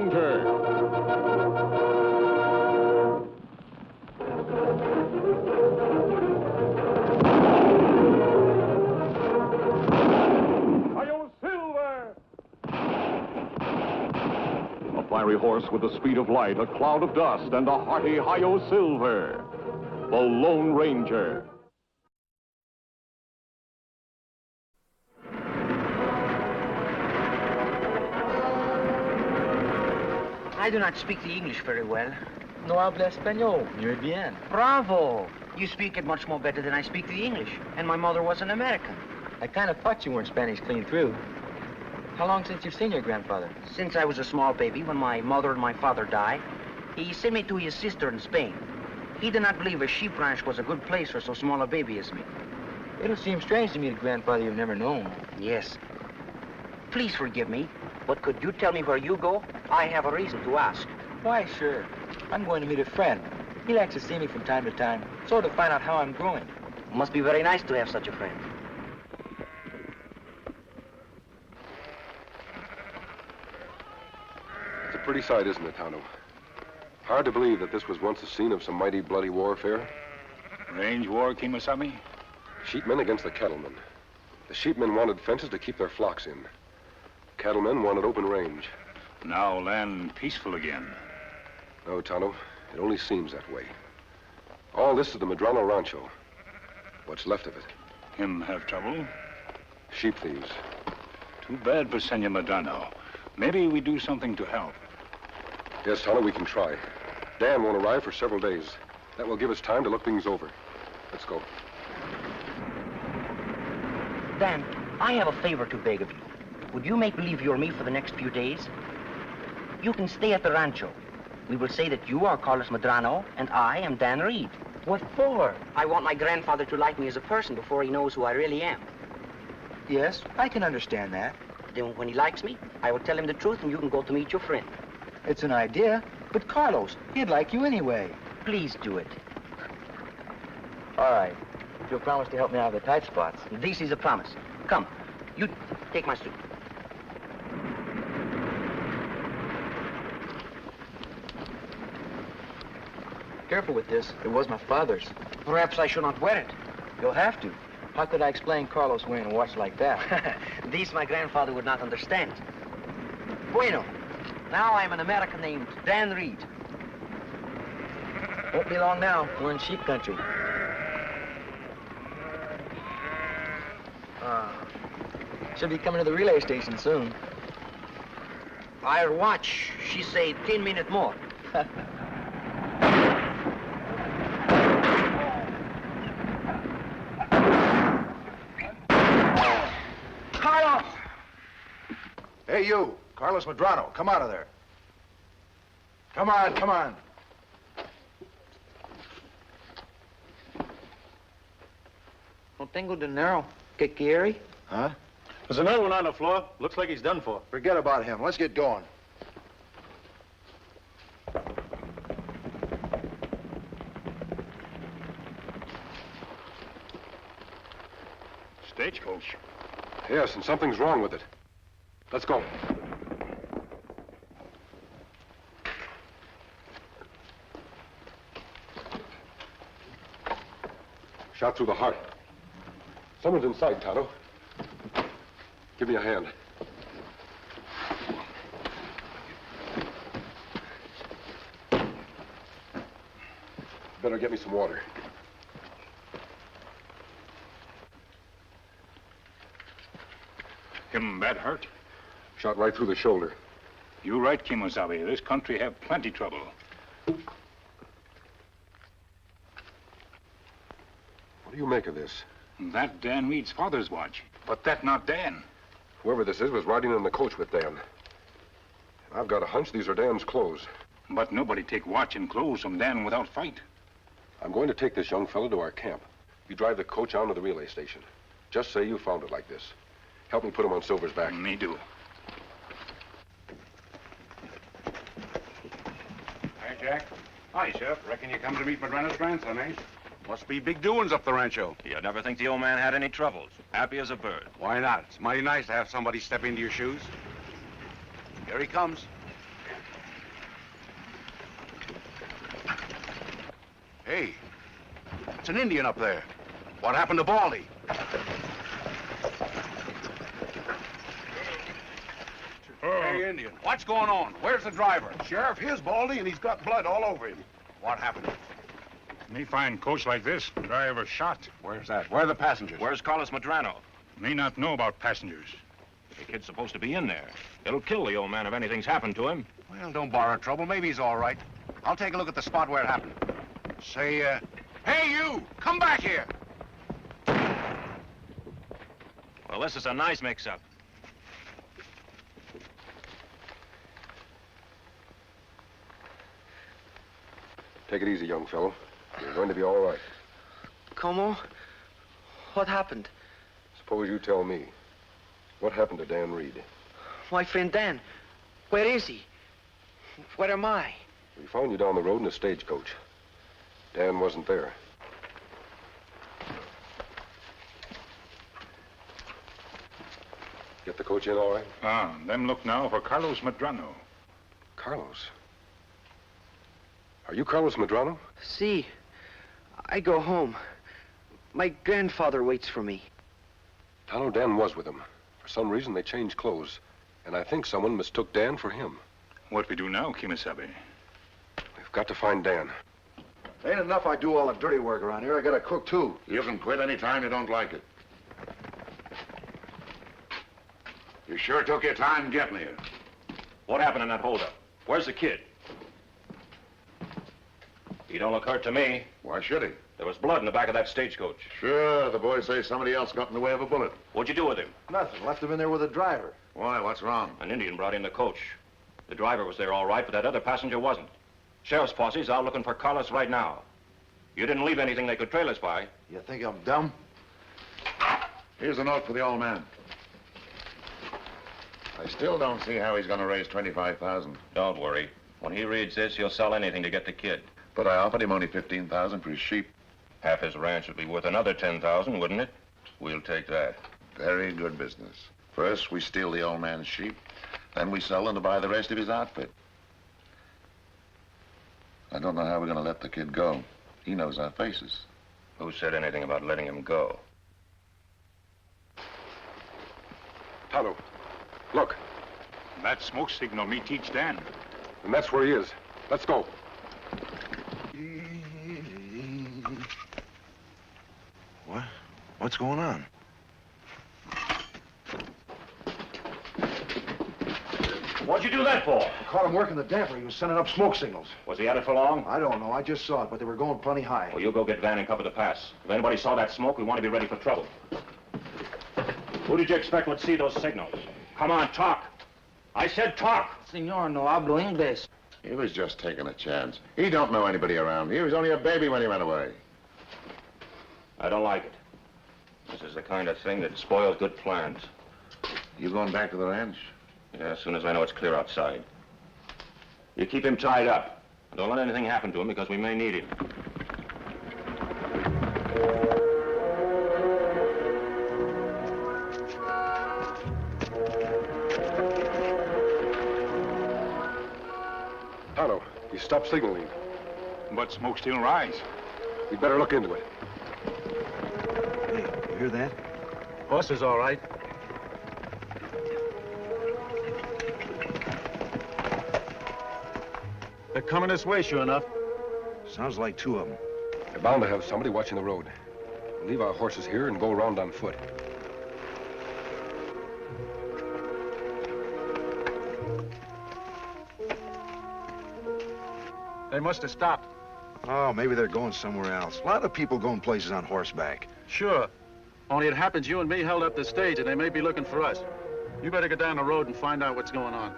Ranger. A fiery horse with the speed of light, a cloud of dust, and a hearty Hi-Yo Silver. The Lone Ranger. I do not speak the English very well. No habla español. Muy bien. Bravo! You speak it much more better than I speak the English. And my mother was an American. I kind of thought you weren't Spanish clean through. How long since you've seen your grandfather? Since I was a small baby, when my mother and my father died, he sent me to his sister in Spain. He did not believe a sheep ranch was a good place for so small a baby as me. It'll seem strange to meet a grandfather you've never known. Yes. Please forgive me, but could you tell me where you go? I have a reason to ask. Why, sure. I'm going to meet a friend. He likes to see me from time to time, so to find out how I'm growing. Must be very nice to have such a friend. It's a pretty sight, isn't it, Tonto? Hard to believe that this was once the scene of some mighty bloody warfare. Range war, Kemosabe? Sheepmen against the cattlemen. The sheepmen wanted fences to keep their flocks in. Cattlemen wanted open range. Now land peaceful again. No, Tonto, it only seems that way. All this is the Medrano Rancho. What's left of it. Him have trouble? Sheep thieves. Too bad for Senor Medrano. Maybe we do something to help. Yes, Tonto, we can try. Dan won't arrive for several days. That will give us time to look things over. Let's go. Dan, I have a favor to beg of you. Would you make believe you're me for the next few days? You can stay at the rancho. We will say that you are Carlos Medrano, and I am Dan Reed. What for? I want my grandfather to like me as a person before he knows who I really am. Yes, I can understand that. Then when he likes me, I will tell him the truth, and you can go to meet your friend. It's an idea, but Carlos, he'd like you anyway. Please do it. All right. You'll promise to help me out of the tight spots. This is a promise. Come, you take my suit. Careful with this. It was my father's. Perhaps I should not wear it. You'll have to. How could I explain Carlos wearing a watch like that? This my grandfather would not understand. Bueno, now I'm an American named Dan Reed. Won't be long now. We're in sheep country. Should be coming to the relay station soon. I'll watch. She say 10 minutes more. Carlos! Hey, you. Carlos Medrano. Come out of there. Come on, come on. No tengo dinero. ¿Qué quiere? Huh? There's another one on the floor. Looks like he's done for. Forget about him. Let's get going. Stagecoach. Yes, and something's wrong with it. Let's go. Shot through the heart. Someone's inside, Tonto. Give me a hand. Better get me some water. Him bad hurt? Shot right through the shoulder. You right, Kemosabe. This country have plenty trouble. What do you make of this? That Dan Reed's father's watch. But that not Dan. Whoever this is was riding in the coach with Dan. I've got a hunch these are Dan's clothes. But nobody take watch and clothes from Dan without fight. I'm going to take this young fellow to our camp. You drive the coach on to the relay station. Just say you found it like this. Help me put him on Silver's back. Me do. Hi, Jack. Hi, Sheriff. Reckon you come to meet Medrano's grandson, eh? Must be big doings up the rancho. You never think the old man had any troubles. Happy as a bird. Why not? It's mighty nice to have somebody step into your shoes. Here he comes. Hey, it's an Indian up there. What happened to Baldy? Hey, Indian, what's going on? Where's the driver? Sheriff, here's Baldy, and he's got blood all over him. What happened? Me find coach like this, driver shot. Where's that? Where are the passengers? Where's Carlos Medrano? Me not know about passengers. The kid's supposed to be in there. It'll kill the old man if anything's happened to him. Well, don't borrow trouble. Maybe he's all right. I'll take a look at the spot where it happened. Say, hey, you! Come back here! Well, this is a nice mix-up. Take it easy, young fellow. You're going to be all right. Como? What happened? Suppose you tell me. What happened to Dan Reed? My friend Dan. Where is he? Where am I? We found you down the road in a stagecoach. Dan wasn't there. Get the coach in all right? Ah, them look now for Carlos Medrano. Carlos? Are you Carlos Medrano? See, I go home. My grandfather waits for me. Tano, Dan was with him. For some reason, they changed clothes. And I think someone mistook Dan for him. What we do now, Kimasabi? We've got to find Dan. Ain't enough I do all the dirty work around here. I got to cook, too. You can quit any time you don't like it. You sure took your time getting here. What happened in that holdup? Where's the kid? He don't look hurt to me. Why should he? There was blood in the back of that stagecoach. Sure, the boys say somebody else got in the way of a bullet. What'd you do with him? Nothing. Left him in there with the driver. Why, what's wrong? An Indian brought in the coach. The driver was there all right, but that other passenger wasn't. Sheriff's posse's out looking for Carlos right now. You didn't leave anything they could trail us by. You think I'm dumb? Here's a note for the old man. I still don't see how he's going to raise $25,000. Don't worry. When he reads this, he'll sell anything to get the kid. But I offered him only $15,000 for his sheep. Half his ranch would be worth another $10,000, wouldn't it? We'll take that. Very good business. First, we steal the old man's sheep. Then we sell them to buy the rest of his outfit. I don't know how we're going to let the kid go. He knows our faces. Who said anything about letting him go? Tano, look. That smoke signal me teach Dan. And that's where he is. Let's go. What? What's going on? What'd you do that for? I caught him working the damper. He was sending up smoke signals. Was he at it for long? I don't know. I just saw it, but they were going plenty high. Well, you go get Van and cover the pass. If anybody saw that smoke, we want to be ready for trouble. Who did you expect would see those signals? Come on, talk. I said talk. Senor, no hablo inglés. He was just taking a chance. He don't know anybody around. He was only a baby when he went away. I don't like it. This is the kind of thing that spoils good plans. You going back to the ranch? Yeah, as soon as I know it's clear outside. You keep him tied up. Don't let anything happen to him because we may need him. Tano, you stopped signaling. But smoke still rise. We'd better look into it. Hey, you hear that? Horse is all right. They're coming this way, sure enough. Sounds like two of them. They're bound to have somebody watching the road. We'll leave our horses here and go around on foot. They must have stopped. Oh, maybe they're going somewhere else. A lot of people going places on horseback. Sure. Only it happens you and me held up the stage, and they may be looking for us. You better get down the road and find out what's going on.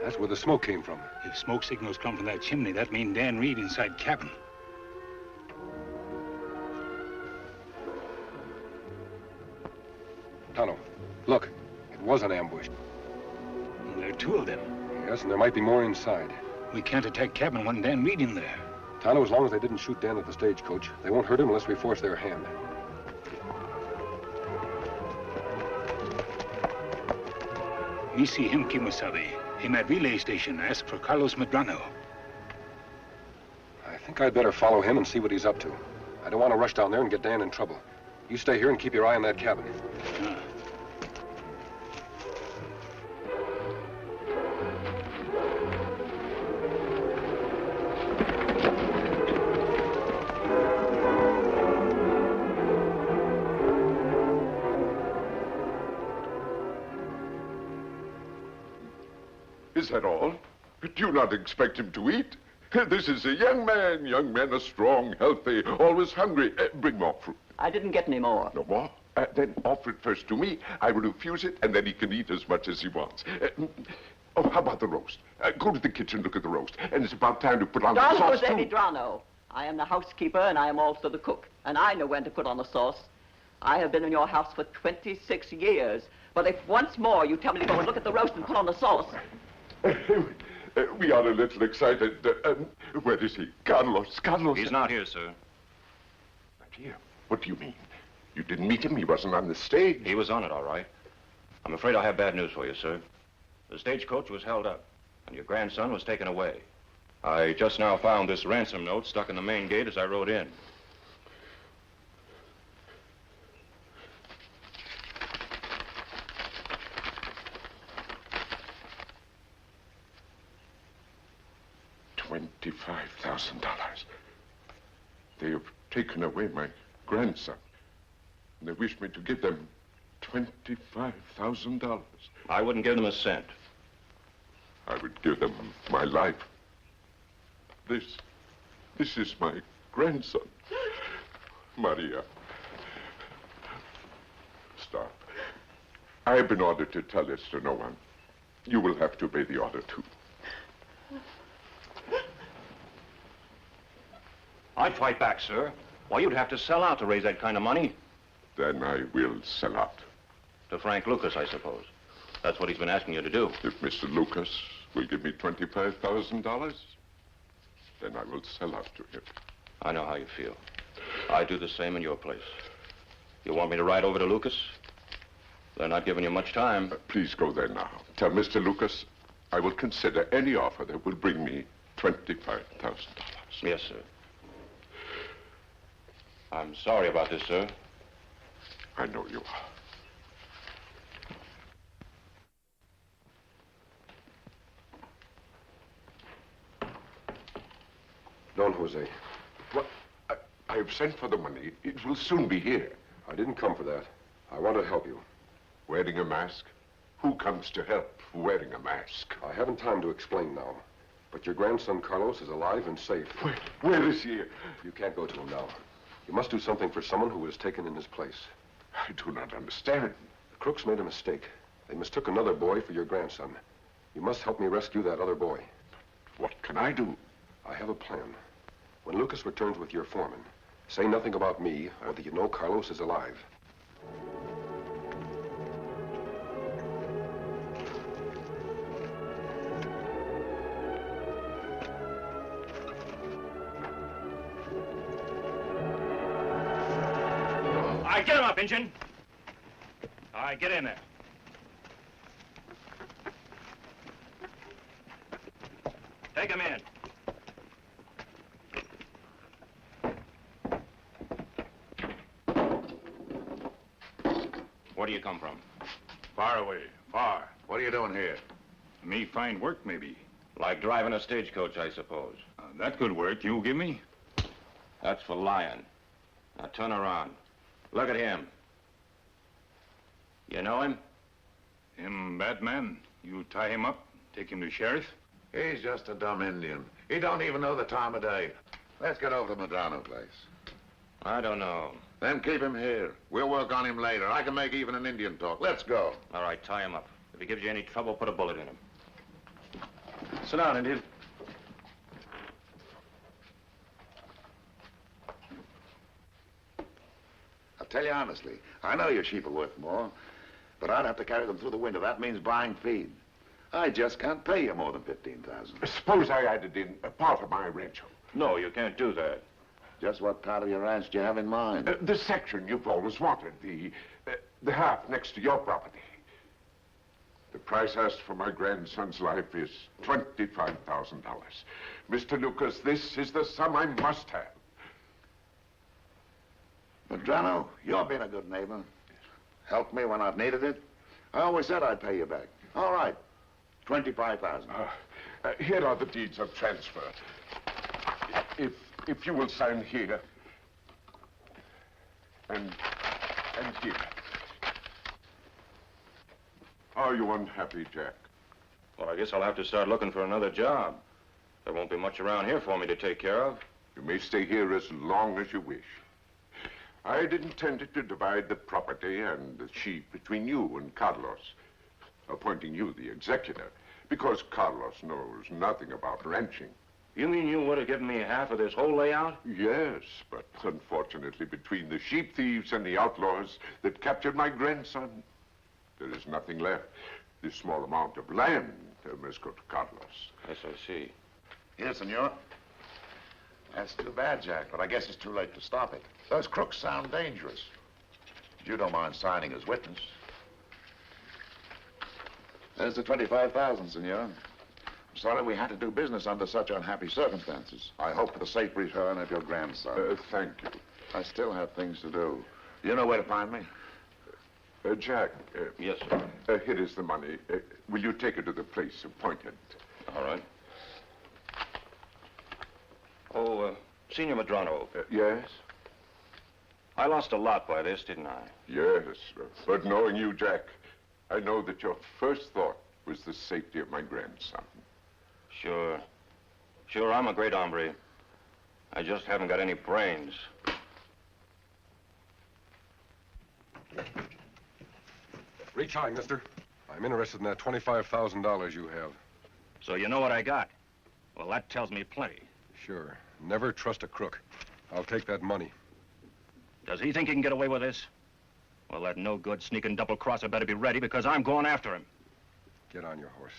That's where the smoke came from. If smoke signals come from that chimney, that means Dan Reed inside cabin. Tano, look. It was an ambush. Well, there are two of them. Yes, and there might be more inside. We can't attack cabin when Dan Reed in there. Tano, as long as they didn't shoot Dan at the stagecoach, they won't hurt him unless we force their hand. Me see him, Kimasabi. Him at relay station. Ask for Carlos Medrano. I think I'd better follow him and see what he's up to. I don't want to rush down there and get Dan in trouble. You stay here and keep your eye on that cabin. Ah. Is that all? Do you not expect him to eat? This is a young man. Young men are strong, healthy, always hungry. Bring more fruit. I didn't get any more. No more? Then offer it first to me. I will refuse it, and then he can eat as much as he wants. Oh, how about the roast? Go to the kitchen, look at the roast. And it's about time to put on the sauce, Don too. Jose Medrano. I am the housekeeper, and I am also the cook. And I know when to put on the sauce. I have been in your house for 26 years. But if once more you tell me to go and look at the roast and put on the sauce... We are a little excited. Where is he? Carlos. He's not here, sir. Not here? What do you mean? You didn't meet him? He wasn't on the stage? He was on it, all right. I'm afraid I have bad news for you, sir. The stagecoach was held up, and your grandson was taken away. I just now found this ransom note stuck in the main gate as I rode in. $25,000. They have taken away my grandson. And they wish me to give them $25,000. I wouldn't give them a cent. I would give them my life. This is my grandson. Maria. Stop. I have been ordered to tell this to no one. You will have to obey the order, too. I'd fight back, sir. Why, you'd have to sell out to raise that kind of money. Then I will sell out. To Frank Lucas, I suppose. That's what he's been asking you to do. If Mr. Lucas will give me $25,000, then I will sell out to him. I know how you feel. I'd do the same in your place. You want me to ride over to Lucas? They're not giving you much time. Please go there now. Tell Mr. Lucas I will consider any offer that will bring me $25,000. Yes, sir. I'm sorry about this, sir. I know you are. Don Jose. What? I have sent for the money. It will soon be here. I didn't come for that. I want to help you. Wearing a mask? Who comes to help wearing a mask? I haven't time to explain now. But your grandson, Carlos, is alive and safe. Where is he? You can't go to him now. You must do something for someone who was taken in his place. I do not understand. The crooks made a mistake. They mistook another boy for your grandson. You must help me rescue that other boy. What can I do? I have a plan. When Lucas returns with your foreman, say nothing about me or that you know Carlos is alive. All right, get him up, Injun. All right, get in there. Take him in. Where do you come from? Far away, far. What are you doing here? Me find work, maybe. Like driving a stagecoach, I suppose. That could work. You give me? That's for lying. Now turn around. Look at him. You know him? Him bad man. You tie him up, take him to sheriff? He's just a dumb Indian. He don't even know the time of day. Let's get over to Medrano place. I don't know. Then keep him here. We'll work on him later. I can make even an Indian talk. Let's go. All right, tie him up. If he gives you any trouble, put a bullet in him. Sit down, Indian. I'll tell you honestly, I know your sheep are worth more, but I'd have to carry them through the winter. That means buying feed. I just can't pay you more than $15,000. Suppose I added in a part of my rancho. No, you can't do that. Just what part of your ranch do you have in mind? The section you've always wanted, the half next to your property. The price asked for my grandson's life is $25,000. Mr. Lucas, this is the sum I must have. Madrano, you're being a good neighbor. Helped me when I've needed it. I always said I'd pay you back. All right, $25,000. Here are the deeds of transfer. If you will sign here and here. Are you unhappy, Jack? Well, I guess I'll have to start looking for another job. There won't be much around here for me to take care of. You may stay here as long as you wish. I'd intended to divide the property and the sheep between you and Carlos, appointing you the executor, because Carlos knows nothing about ranching. You mean you would have given me half of this whole layout? Yes, but unfortunately, between the sheep thieves and the outlaws that captured my grandson, there is nothing left. This small amount of land must go to Carlos. Yes, I see. Here, senor. That's too bad, Jack, but I guess it's too late to stop it. Those crooks sound dangerous. You don't mind signing as witness. There's the 25,000, senor. I'm sorry we had to do business under such unhappy circumstances. I hope for the safe return of your grandson. Thank you. I still have things to do. You know where to find me? Jack. Yes, sir. Here is the money. Will you take it to the place appointed? All right. Oh, Senor Madrano. Yes? I lost a lot by this, didn't I? Yes, but knowing you, Jack, I know that your first thought was the safety of my grandson. Sure. Sure, I'm a great hombre. I just haven't got any brains. Reach high, mister. I'm interested in that $25,000 you have. So you know what I got? Well, that tells me plenty. Sure. Never trust a crook. I'll take that money. Does he think he can get away with this? Well, that no-good sneaking double-crosser better be ready, because I'm going after him. Get on your horse.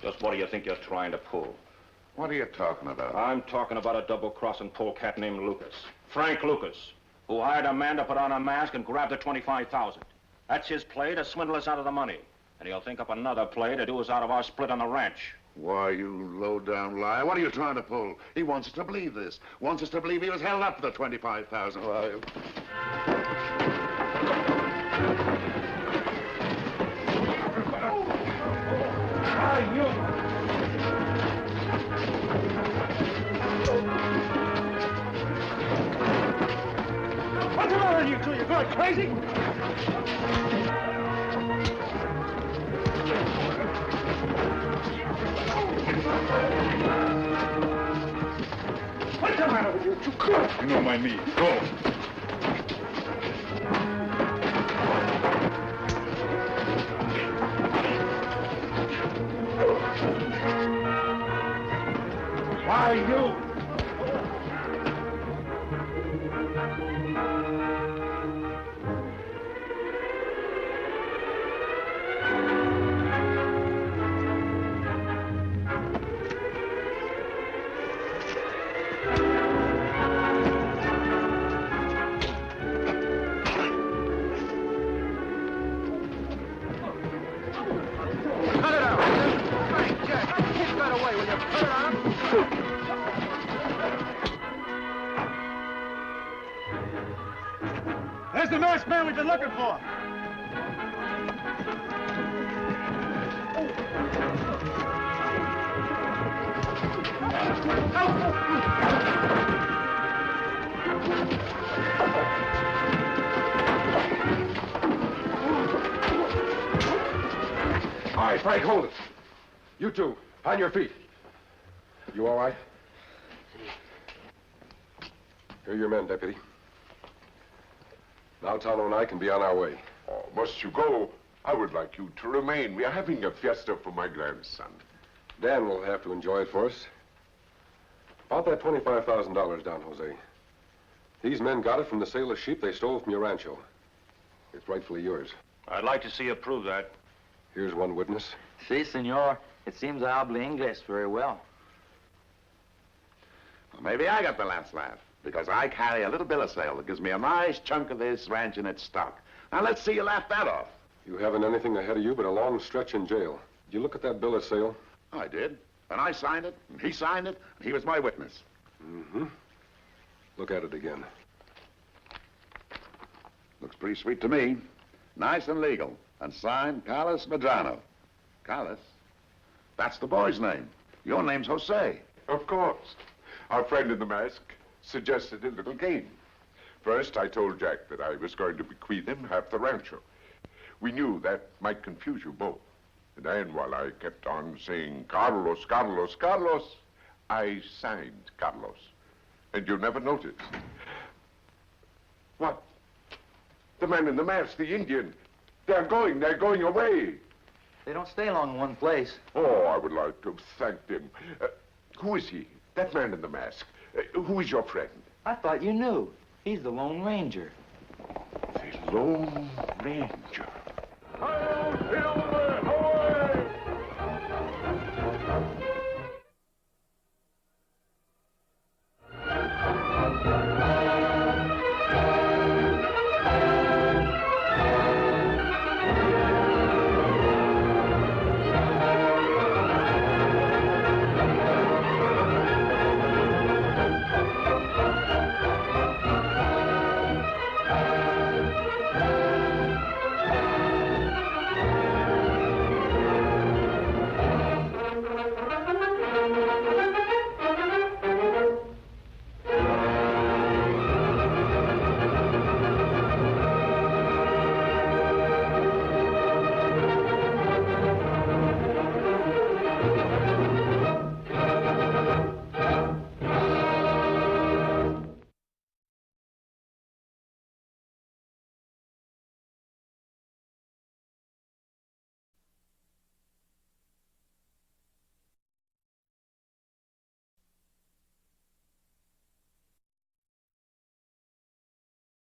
Just what do you think you're trying to pull? What are you talking about? I'm talking about a double-crossing polecat named Lucas. Frank Lucas, who hired a man to put on a mask and grab the 25,000. That's his play to swindle us out of the money. And he'll think up another play to do us out of our split on the ranch. Why, you low-down liar. What are you trying to pull? He wants us to believe this. Wants us to believe he was held up for the 25,000. Why? What's the matter with you two? You're going crazy? What's the matter with you two? You don't mind me. Go. Why, you? Cut it out. Frank, Jack, the kid got away. Will you cut it out? There's the masked man we've been looking for. All right, Frank, hold it. You two, on your feet. You all right? Here are your men, Deputy. Now Tonto and I can be on our way. Oh, must you go? I would like you to remain. We are having a fiesta for my grandson. Dan will have to enjoy it for us. About that $25,000 down, Jose. These men got it from the sale of sheep they stole from your rancho. It's rightfully yours. I'd like to see you prove that. Here's one witness. Si, senor. It seems I habla English very well. Well, maybe I got the last laugh, because I carry a little bill of sale that gives me a nice chunk of this ranch in its stock. Now, let's see you laugh that off. You haven't anything ahead of you but a long stretch in jail. Did you look at that bill of sale? I did. And I signed it, and he signed it, and he was my witness. Mm-hmm. Look at it again. Looks pretty sweet to me. Nice and legal. And signed Carlos Medrano. Carlos? That's the boy's name. Your name's Jose. Of course. Our friend in the mask suggested a little game. First, I told Jack that I was going to bequeath him half the rancho. We knew that might confuse you both. And then, while I kept on saying, Carlos, Carlos, Carlos, I signed Carlos. And you'll never notice. What? The man in the mask, the Indian. They're going away. They don't stay long in one place. Oh, I would like to thank them. Who is he? That man in the mask. Who is your friend? I thought you knew. He's the Lone Ranger. The Lone Ranger.